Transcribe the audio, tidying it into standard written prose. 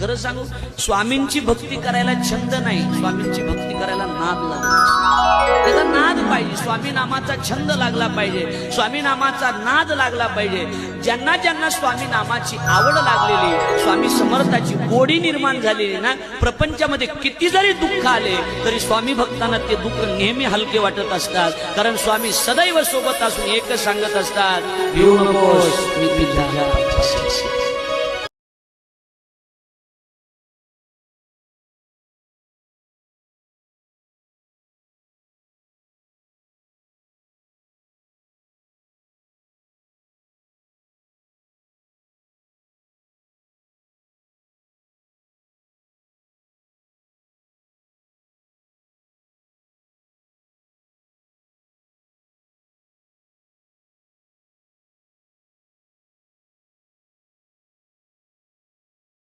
खरं सांगू, स्वामींची भक्ती करायला छंद नाही, स्वामींची भक्ती करायला नाद लागला, त्याचा नाद पाहिजे, स्वामी नामाचा छंद लागला पाहिजे, स्वामी नामाचा नाद लागला पाहिजे. ज्यांना ज्यांना स्वामी नामाची आवड लागलेली, स्वामी समर्थाची गोडी निर्माण झालेली ना, प्रपंचामध्ये किती जरी दुःख आले तरी स्वामी भक्तांना ते दुःख नेहमी हलके वाटत असतात. कारण स्वामी सदैव सोबत असून एकच सांगत असतात, भिवू नकोस, मी तुझ्या पाठीशी.